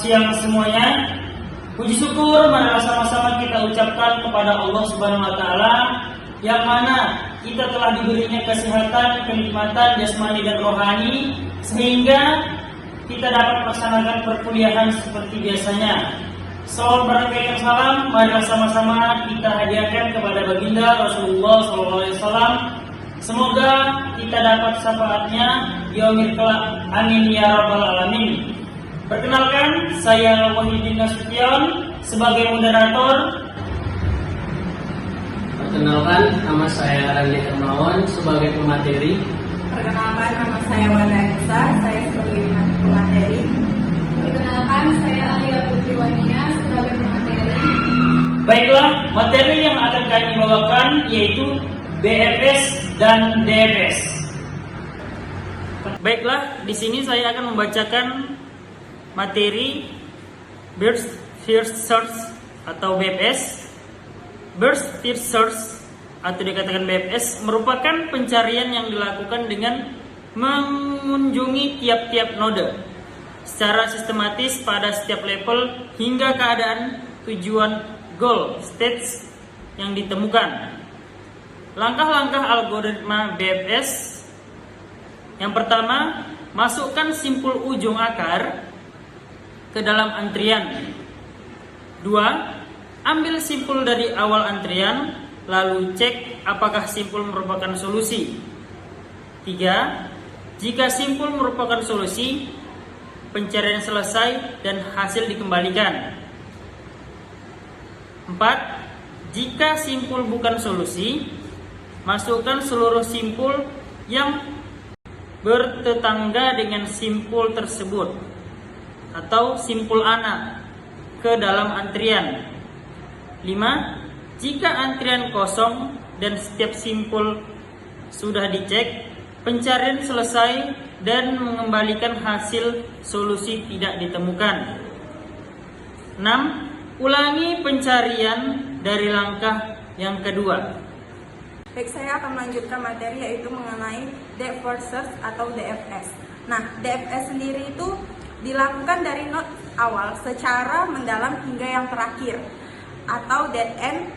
siang semuanya. Puji syukur marilah sama-sama kita ucapkan kepada Allah Subhanahu wa taala yang mana kita telah diberinya kesehatan, kenikmatan jasmani dan rohani sehingga kita dapat melaksanakan perkuliahan seperti biasanya. Salawat berakaikan salam marilah sama-sama kita hadiahkan kepada baginda Rasulullah SAW. Semoga kita dapat syafaatnya yaumil kelak. Amin ya rabbal alamin. Perkenalkan, saya Wahidin Nasution sebagai moderator. Perkenalkan, nama saya Randy Hermawan sebagai pemateri. Perkenalkan, nama saya Wanda Anissa, saya sebagai pemateri. Perkenalkan, saya Alia Putri Wania sebagai pemateri. Baiklah, materi yang akan kami bawakan yaitu BFS dan DFS. Baiklah, di sini saya akan membacakan materi Burst First Search atau BFS. Burst First Search atau dikatakan BFS merupakan pencarian yang dilakukan dengan mengunjungi tiap-tiap node secara sistematis pada setiap level hingga keadaan tujuan goal states yang ditemukan. Langkah-langkah algoritma BFS. Yang pertama, masukkan simpul ujung akar ke dalam antrian. 2. Ambil simpul dari awal antrian, lalu cek apakah simpul merupakan solusi. 3. Jika simpul merupakan solusi, pencarian selesai dan hasil dikembalikan. 4. Jika simpul bukan solusi, masukkan seluruh simpul yang bertetangga dengan simpul tersebut atau simpul anak ke dalam antrian. 5. Jika antrian kosong dan setiap simpul sudah dicek, pencarian selesai dan mengembalikan hasil solusi tidak ditemukan. 6. Ulangi pencarian dari langkah yang kedua. Baik, saya akan melanjutkan materi yaitu mengenai depth first search atau DFS. Nah, DFS sendiri itu dilakukan dari node awal secara mendalam hingga yang terakhir atau dead end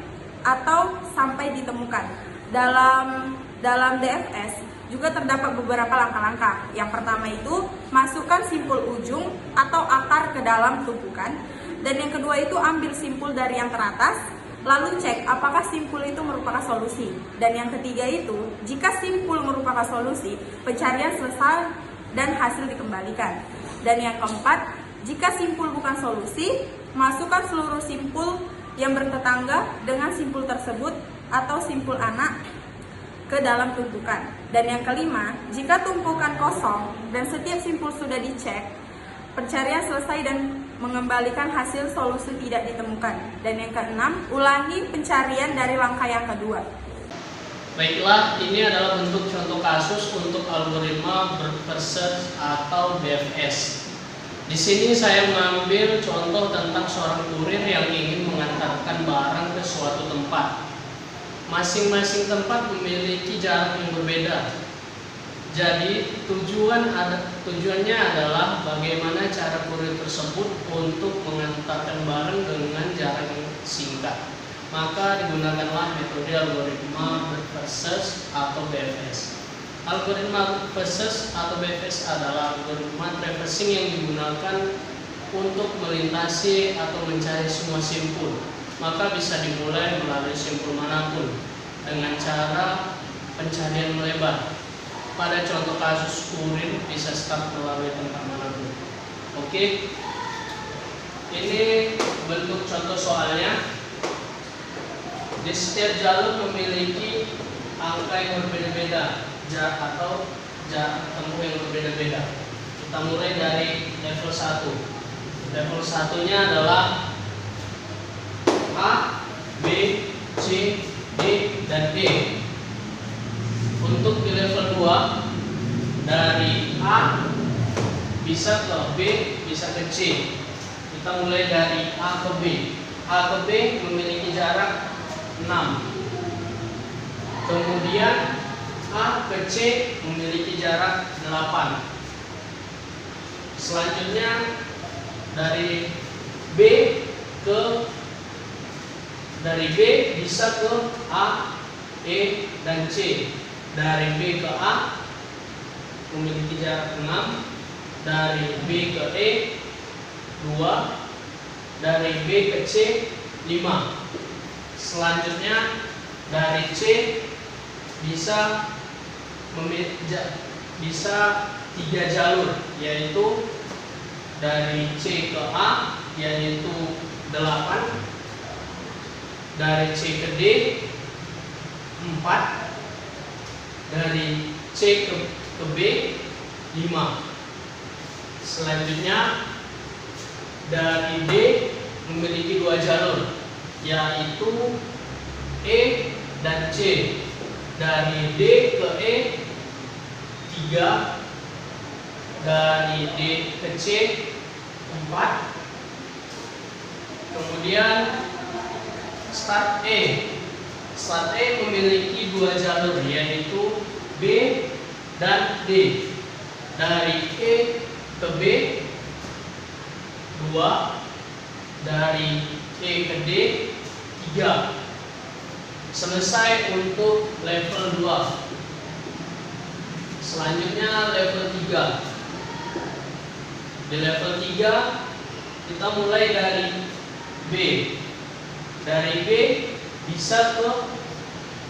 atau sampai ditemukan. Dalam DFS juga terdapat beberapa langkah-langkah. Yang pertama itu masukkan simpul ujung atau akar ke dalam tumpukan, dan yang kedua itu ambil simpul dari yang teratas, lalu cek apakah simpul itu merupakan solusi. Dan yang ketiga itu, jika simpul merupakan solusi, pencarian selesai dan hasil dikembalikan. Dan yang keempat, jika simpul bukan solusi, masukkan seluruh simpul yang bertetangga dengan simpul tersebut atau simpul anak ke dalam tumpukan. Dan yang kelima, jika tumpukan kosong dan setiap simpul sudah dicek, pencarian selesai dan mengembalikan hasil solusi tidak ditemukan. Dan yang keenam, ulangi pencarian dari langkah yang kedua. Baiklah, ini adalah bentuk contoh kasus untuk algoritma Burst Search atau BFS. Di sini saya mengambil contoh tentang seorang kurir yang ingin mengantarkan barang ke suatu tempat. Masing-masing tempat memiliki jarak yang berbeda. Jadi tujuannya adalah bagaimana cara kurir tersebut untuk mengantarkan barang dengan jarak yang singkat. Maka digunakanlah metode algoritma Burst Search atau BFS. Algoritma Burst Search atau BFS adalah algoritma traversing yang digunakan untuk melintasi atau mencari semua simpul. Maka bisa dimulai melalui simpul manapun dengan cara pencarian melebar. Pada contoh kasus kurir bisa start melalui tempat manapun. Oke, ini bentuk contoh soalnya. Di setiap jalur memiliki angka yang berbeda-beda atau jarak tempuh yang berbeda-beda. Kita mulai dari level 1. Level 1-nya adalah A, B, C, D, dan E. Untuk di level 2, dari A bisa ke B, bisa ke C. Kita mulai dari A ke B. A ke B memiliki jarak 6. Kemudian A ke C memiliki jarak 8. Selanjutnya Dari B bisa ke A, E, dan C. Dari B ke A memiliki jarak 6, dari B ke E 2, dari B ke C 5. Selanjutnya dari C bisa 3 jalur, yaitu dari C ke A yaitu 8, dari C ke D 4, dari C ke B 5. Selanjutnya dari D memiliki 2 jalur, yaitu E dan C. Dari D ke E 3, dari D ke C 4. Kemudian start E. Start E memiliki 2 jalur, yaitu B dan D. Dari E ke B 2, dari E ke D 3. Selesai untuk level 2. Selanjutnya level 3. Di level 3 kita mulai dari B. Dari B bisa ke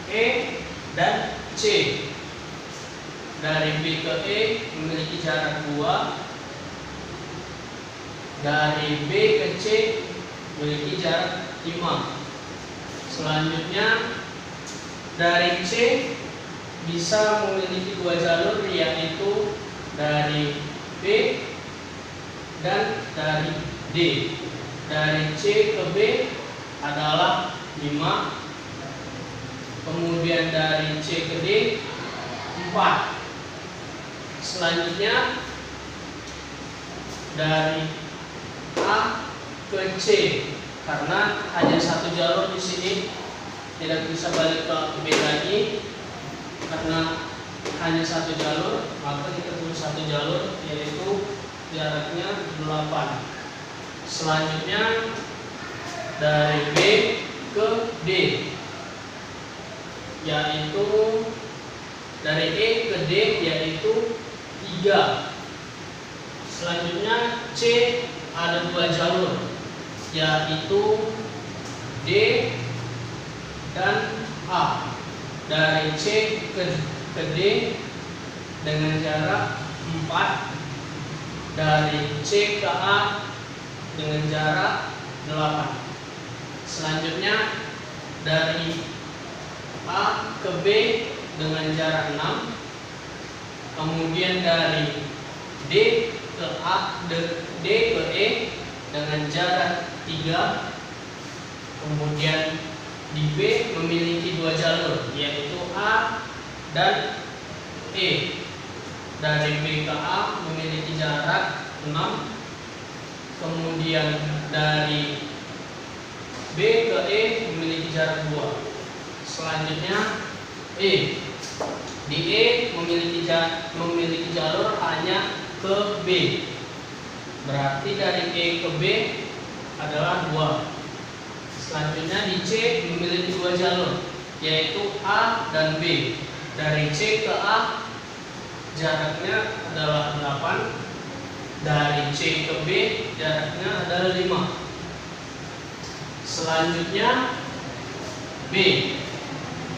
E dan C. Dari B ke E memiliki jarak 2. Dari B ke C memiliki jarak 5. Selanjutnya dari C bisa memiliki 2 jalur, yaitu dari B dan dari D. Dari C ke B adalah 5. Kemudian dari C ke D 4. Selanjutnya dari A ke C, karena hanya 1 jalur di sini, tidak bisa balik ke B lagi karena hanya 1 jalur, maka kita tulis 1 jalur, yaitu jaraknya 8. Selanjutnya dari B ke D, yaitu dari E ke D yaitu 3. Selanjutnya C ada 2 jalur, yaitu D dan A. Dari C ke D dengan jarak 4, dari C ke A dengan jarak 8. Selanjutnya dari A ke B dengan jarak 6. Kemudian dari D ke E dengan jarak 3. Kemudian di B memiliki 2 jalur, yaitu A dan E. Dari B ke A memiliki jarak 6. Kemudian dari B ke E memiliki jarak 2. Selanjutnya E. Di E memiliki jalur hanya ke B. Berarti dari E ke B adalah 2. Selanjutnya di C memiliki 2 jalur, yaitu A dan B. Dari C ke A jaraknya adalah 8. Dari C ke B jaraknya adalah 5. Selanjutnya B.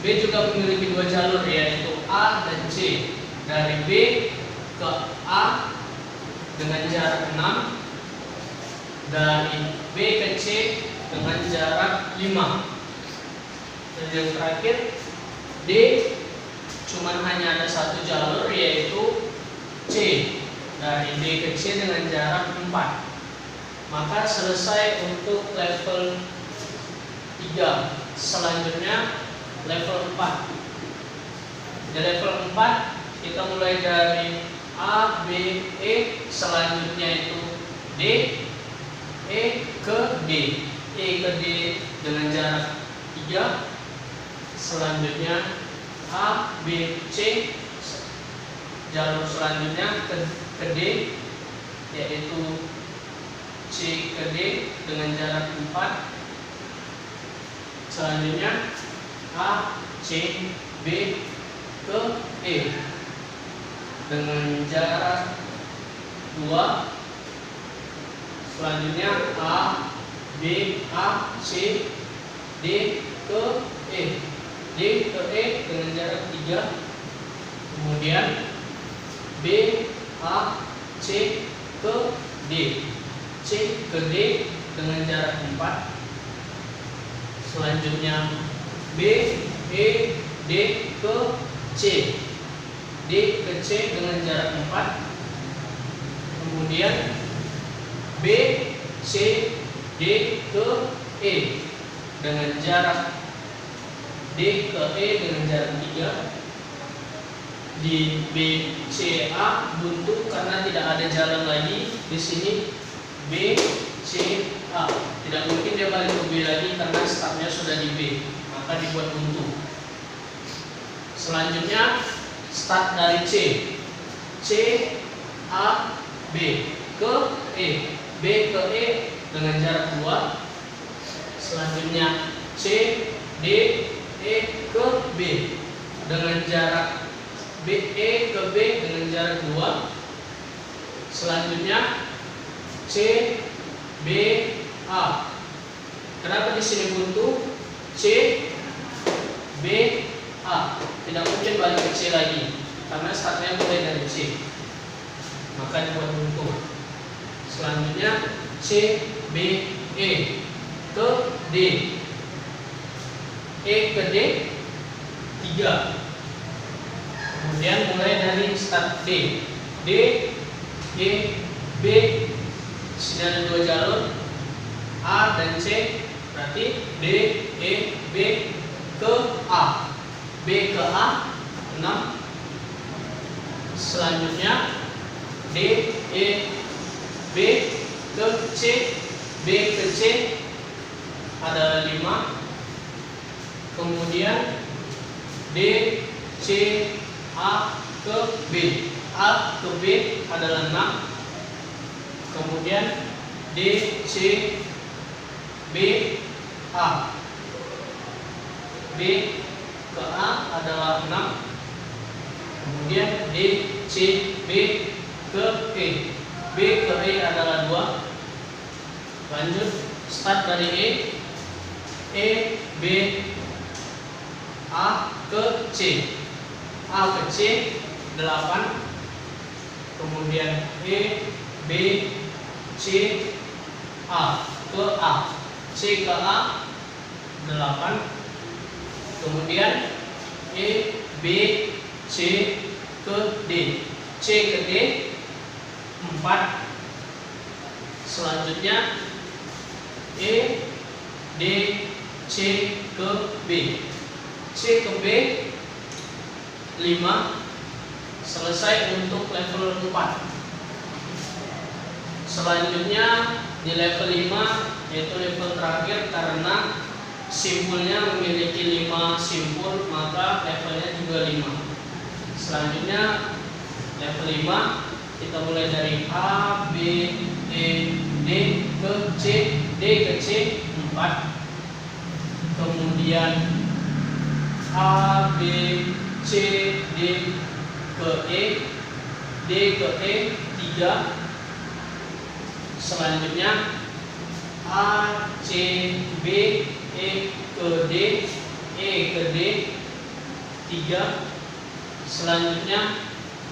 B juga memiliki 2 jalur, yaitu A dan C. Dari B ke A dengan jarak 6. Dari B ke C dengan jarak 5. Dan yang terakhir D cuman hanya ada 1 jalur, yaitu C. Dari D ke C dengan jarak 4. Maka selesai untuk level 3. Selanjutnya level 4. Di level 4 kita mulai dari A, B, E. Selanjutnya itu D, E ke D. E ke D dengan jarak 3. Selanjutnya A, B, C. Jalur selanjutnya ke D, yaitu C C ke D dengan jarak 4. Selanjutnya A, C, B ke E dengan jarak 2. Selanjutnya A, B, A, C, D ke E, D ke E dengan jarak 3. Kemudian B, A, C ke D, C ke D dengan jarak 4. Selanjutnya B, E, D ke C, D ke C dengan jarak 4. Kemudian B, C, D ke E dengan jarak D ke E dengan jarak 3. Di B, C, A buntu karena tidak ada jalan lagi. Di sini B, C, A tidak mungkin dia balik ke B lagi karena startnya sudah di B, maka dibuat buntu. Selanjutnya start dari C, C, A, B ke E, B ke E dengan jarak 2. Selanjutnya C, D, E ke B dengan jarak B, E ke B dengan jarak 2. Selanjutnya C, B, A. Kenapa di sini buntu? C, B, A. Tidak mungkin balik ke C lagi karena startnya mulai dari C, maka dibuat buntu. Selanjutnya C, B, E ke D, E ke D 3. Kemudian mulai dari start D, D, E, B. Sini ada 2 jalur A dan C, berarti D, E, B ke A, B ke A 6. Selanjutnya D, E, B ke C, B ke C ada 5. Kemudian D, C, A ke B, A ke B adalah 6. Kemudian D, C, B, A, B ke A adalah 6. Kemudian D, C, B ke E, B ke E adalah 2. Lanjut start dari E, B, A ke C, A ke C 8. Kemudian E, B, C, A ke A, C ke A 8. Kemudian E, B, C ke D, C ke D 4. Selanjutnya E, D, C ke B, C ke B 5. Selesai untuk level 4. Selanjutnya di level 5 yaitu level terakhir, karena simpulnya memiliki 5 simpul maka levelnya juga 5. Selanjutnya level 5 kita mulai dari A, B, E, D ke C, D ke C 4. Kemudian A, B, C, D ke E, D ke E 3. Selanjutnya A, C, B, E ke D, E ke D 3. Selanjutnya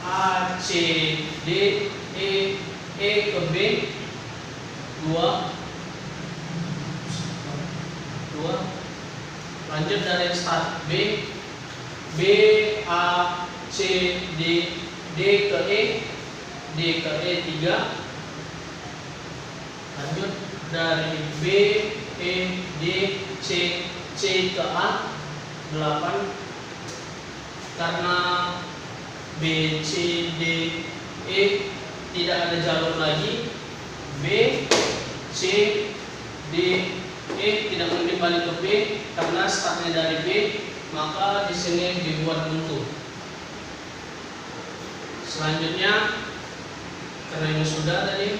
A, C, D, E ke B 2. Lanjut dari start B, B, A, C, D, D ke E, D ke E 3. Lanjut dari B, E, D, C, C ke A 8. Karena B, C, D, E tidak ada jalur lagi, B, C, D, E tidak mungkin balik ke B karena startnya dari B, maka di sini dibuat buntu. Selanjutnya karena ini sudah tadi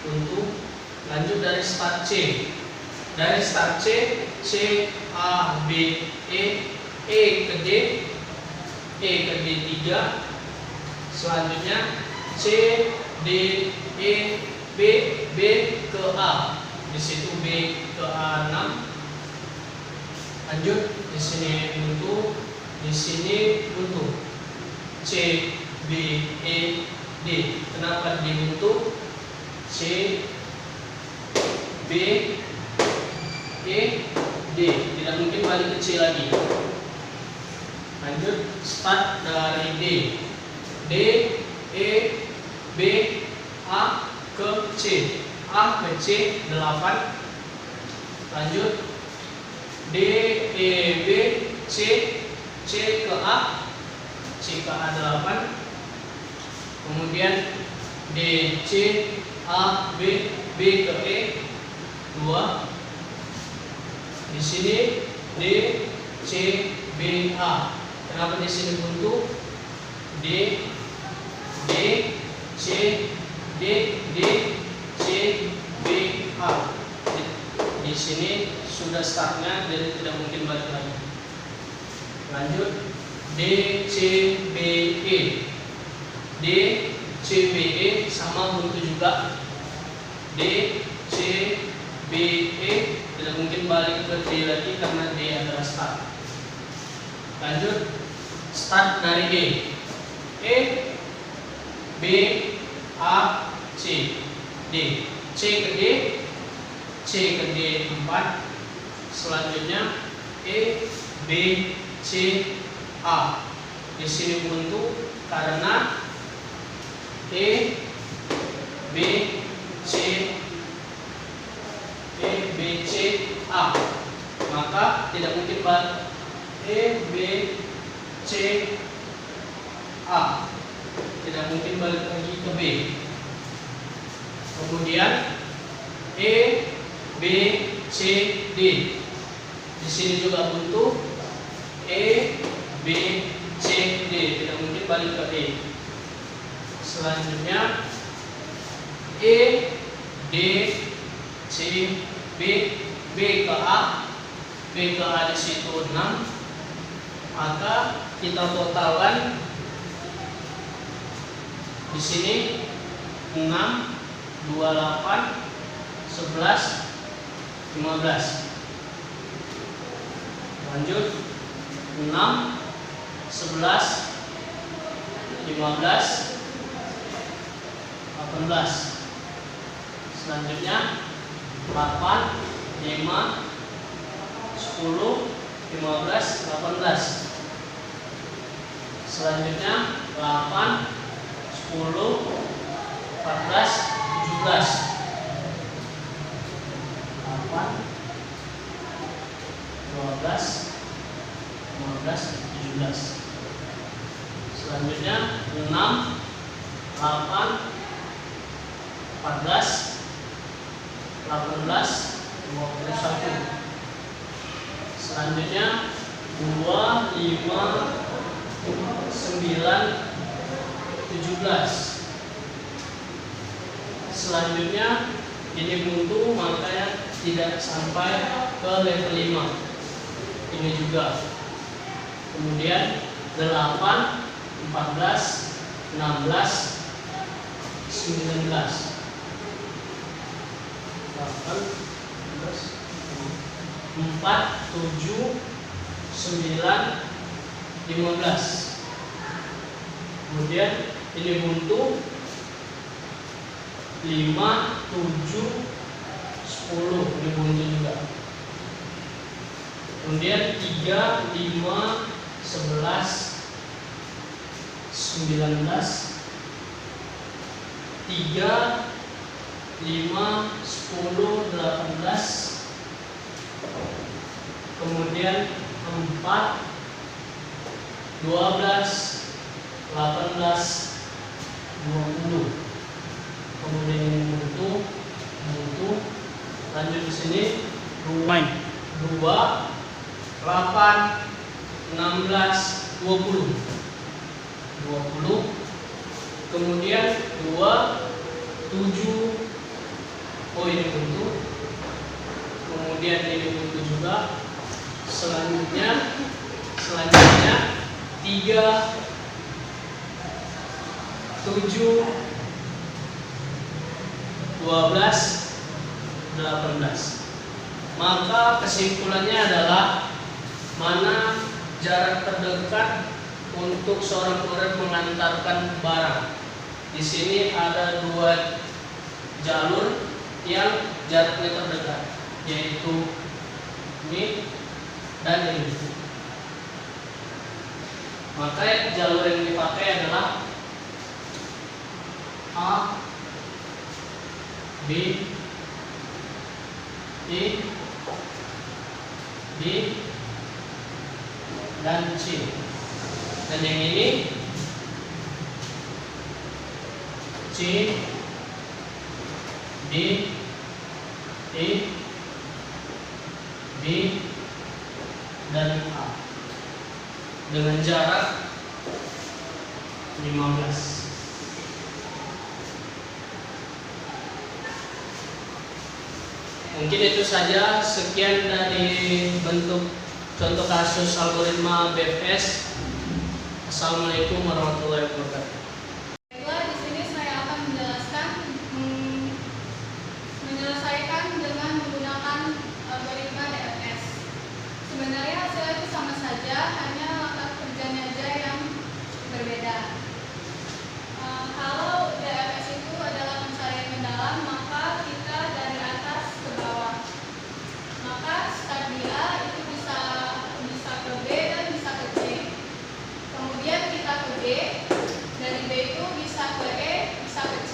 buntu, Lanjut dari start C. Dari start C, C, A, B, E ke D, E ke D3. Selanjutnya C, D, E, B ke A. Di situ B ke A6. Lanjut di sini buntu, di sini buntu. C, B, E, D. Kenapa dibuntu? C, B, E, D. Tidak mungkin balik ke C lagi. Lanjut start dari D. D, E, B, A ke C. A ke C 8. Lanjut D, E, B, C, C ke A, C ke A 8. Kemudian D, C, A, B, B ke E 2. Di sini D, C, B, A. Kenapa di sini buntu? D, D, C, D, D, C, B, A. Di sini sudah startnya, jadi tidak mungkin balik lagi. Lanjut D, C, B, E. D, C, B, E sama buntu juga. D, C, B, E tidak mungkin balik ke D lagi karena D adalah start. Lanjut start dari D. E, B, A, C, D. C ke D, C ke D 4. Selanjutnya E, B, C, A. Di sini buntu karena E, B, C, E, B, C, A. Maka tidak mungkin balik E, B, C, A. Tidak mungkin balik lagi ke B. Kemudian E, B, C, D. Di sini juga buntu E, B, C, D. Tidak mungkin balik ke E. Selanjutnya E, D, C, B, B ke A. B ke A di situ 6. Maka kita totalkan di sini 6, 28, 11, 15. Lanjut 6, 11, 15, 18. Selanjutnya 8, 5, 10, 15, 18. Selanjutnya 8, 10, 14, 17. 8, 12, 15, 17. Selanjutnya 6, 8, 14, 18, 21. Selanjutnya 2, 5, 9, 17. Selanjutnya ini buntu, makanya tidak sampai ke level 5. Ini juga. Kemudian 8, 14, 16, 19. 8, 4, 7, 9, 15. Kemudian ini buntu 5, 7, 10. Ini buntu juga. Kemudian 3, 5, 11, 19, 3, 5, 10, 18. Kemudian 4, 12, 18, 20. Kemudian ini buntu. Lanjut di sini 2, 8, 16, 20. Kemudian 2, 7, Oh, ini buntu. Kemudian ini buntu juga. Selanjutnya 3, 7, 12, 18. Maka kesimpulannya adalah mana jarak terdekat untuk seorang kurir mengantarkan barang. Di sini ada 2 jalur yang jaraknya terdekat, yaitu ini dan ini. Maka jalur yang dipakai adalah A, B, E, B, dan C. Dan yang ini C, D, E, B, dan A dengan jarak 15. Mungkin itu saja, sekian dari bentuk contoh kasus algoritma BFS. Assalamualaikum warahmatullahi wabarakatuh. Baiklah, di sini saya akan menjelaskan menyelesaikan dengan menggunakan algoritma DFS. Sebenarnya hasilnya itu sama saja, hanya langkah kerjanya aja yang berbeda. Kalau DFS itu adalah pencarian mendalam, maka kita dari atas ke bawah. Maka start di A itu bisa ke B dan bisa ke C. Kemudian kita ke B, dari B itu bisa ke E, bisa ke C.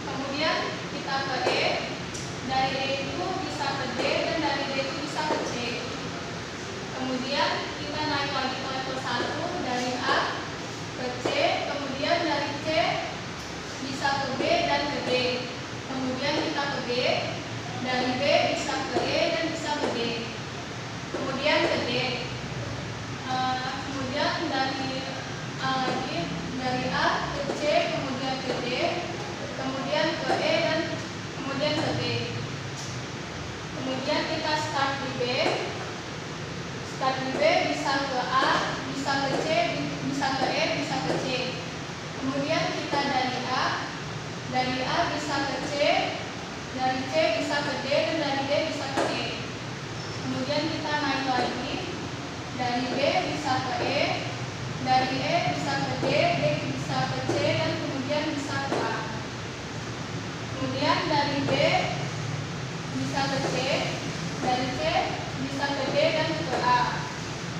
Kemudian kita ke E, dari E itu bisa ke D, dan dari D itu bisa ke C. Kemudian kita naik lagi ke level 1, dari A ke C, kemudian dari C bisa ke B dan ke D. Kemudian kita ke B, dari B bisa ke E dan bisa ke D. Kemudian ke D. Kemudian dari A lagi, dari A ke C, kemudian ke D, kemudian ke E, dan kemudian ke D. Kemudian kita start di B. Start di B bisa ke A, bisa ke C, bisa ke E, bisa ke C. Kemudian kita dari A bisa ke C, dari C bisa ke D, dan dari D bisa ke E. Kemudian kita naik lagi, dari B bisa ke E, dari E bisa ke D, D bisa ke C, dan kemudian bisa ke A. Kemudian dari B bisa ke C, dari C bisa ke D dan ke A.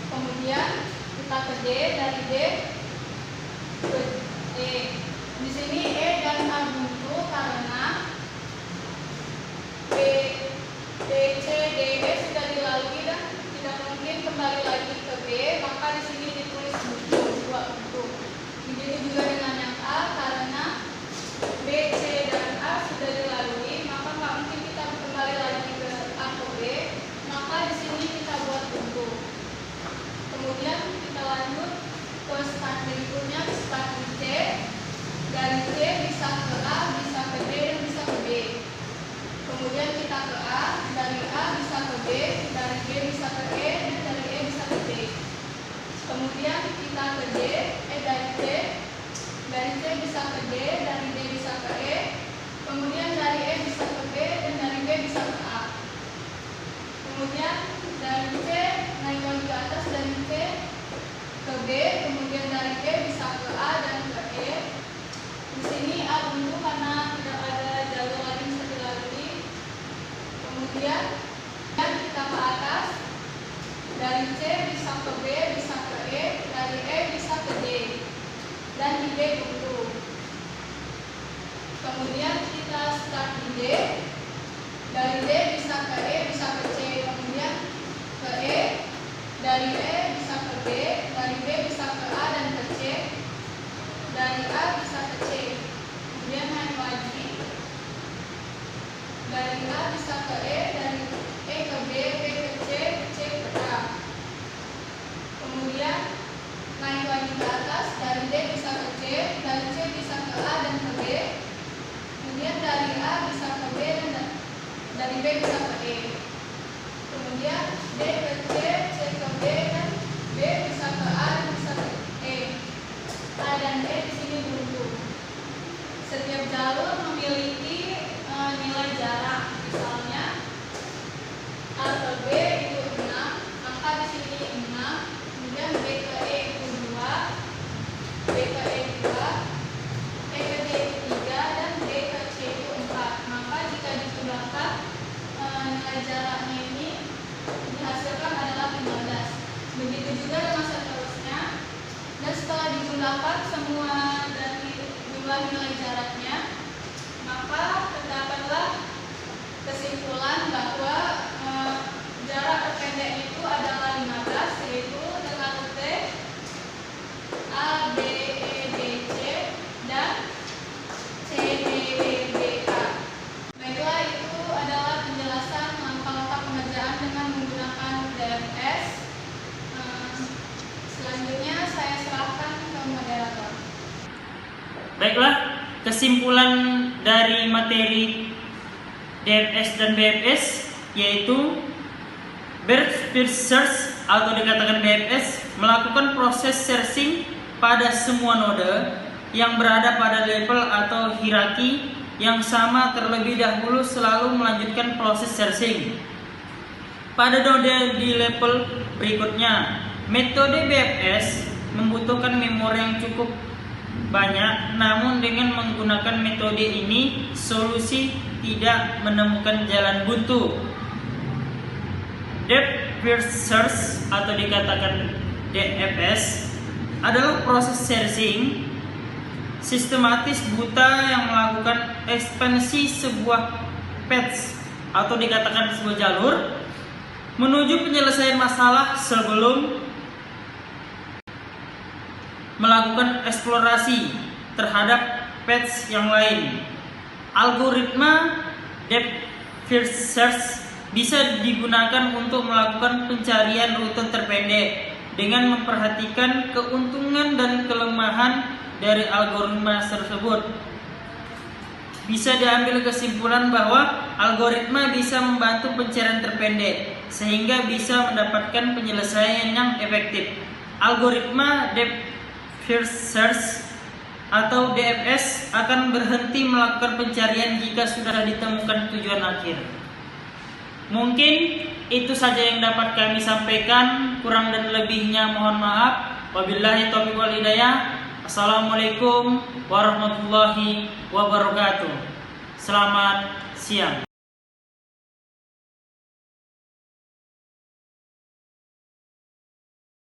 Kemudian kita ke D, dari D ke E. Di sini E dan A buntu karena B, C, D, E sudah dilalui dan tidak mungkin kembali lagi ke B, maka di sini ditulis buntu, 2 buntu. Begitu juga dengan yang A, karena B, C, dan A sudah dilalui, maka nggak mungkin kita kembali lagi ke A ke B, maka di sini kita buat buntu. Kemudian kita lanjut ke start berikutnya, start di C. Dari C bisa ke A, bisa ke D, dan bisa ke B. Kemudian kita ke A, dari A bisa ke B, dari B bisa ke E, dan dari E bisa ke D. Kemudian kita ke D, dari C bisa ke D, dari D bisa ke E. Kemudian dari E bisa ke B, dan dari B bisa ke A. Kemudian dari C naik lagi ke atas, dari C ke B, kemudian dari B bisa ke A dan ke E. Di sini A buntu karena tidak ada jalur lain yang bisa dilalui. Kemudian kita ke atas, dari C bisa ke B, bisa ke E, dari E bisa ke D, dan di D buntu. Kemudian kita start di D, dari D bisa ke E, bisa ke C, kemudian ke E, dari E bisa ke B, dari B bisa ke A dan ke C, dari A bisa ke C. Kemudian naik lagi, dari A bisa ke E, dari E ke B, B ke C ke A. Kemudian naik lagi ke atas, dari D bisa ke C, dari C bisa ke A dan ke B. Kemudian dari A bisa ke B dan dari B bisa ke E. Kemudian D ke C, C ke B, dan B bisa ke A dan bisa ke E. A dan E di sini buntu. Setiap jalur memiliki nilai jarak. Misalnya A ke B itu 6, maka di sini 6. Kemudian B ke E itu 2, B ke E 2, E ke D itu 3, dan D ke C itu 4. Maka jika dijumlahkan nilai jaraknya ini dihasilkan adalah 15. Begitu juga dengan seterusnya. Dan setelah dijumlahkan semua dari jumlah nilai jaraknya, maka terdapatlah kesimpulan bahwa jarak terpendek itu adalah 15, yaitu dengan rute A, B, E, D, C, dan C, D, E, B, A. Baiklah, itu adalah penjelasan langkah-langkah pengerjaan dengan menggunakan DFS. Selanjutnya saya serahkan ke moderator. Baiklah, kesimpulan dari materi DFS dan BFS yaitu Birth Search atau dikatakan BFS melakukan proses searching pada semua node yang berada pada level atau hierarki yang sama terlebih dahulu selalu melanjutkan proses searching pada node di level berikutnya. Metode BFS membutuhkan memori yang cukup banyak, namun dengan menggunakan metode ini solusi tidak menemukan jalan buntu. Depth First Search atau dikatakan DFS adalah proses searching sistematis buta yang melakukan ekspansi sebuah path atau dikatakan sebuah jalur menuju penyelesaian masalah sebelum melakukan eksplorasi terhadap paths yang lain. Algoritma Depth First Search bisa digunakan untuk melakukan pencarian rute terpendek dengan memperhatikan keuntungan dan kelemahan dari algoritma tersebut. Bisa diambil kesimpulan bahwa algoritma bisa membantu pencarian terpendek sehingga bisa mendapatkan penyelesaian yang efektif. Algoritma Depth First Search atau DFS akan berhenti melakukan pencarian jika sudah ditemukan tujuan akhir. Mungkin itu saja yang dapat kami sampaikan, kurang dan lebihnya mohon maaf. Wabillahi taufiq wal hidayah. Assalamualaikum warahmatullahi wabarakatuh. Selamat siang.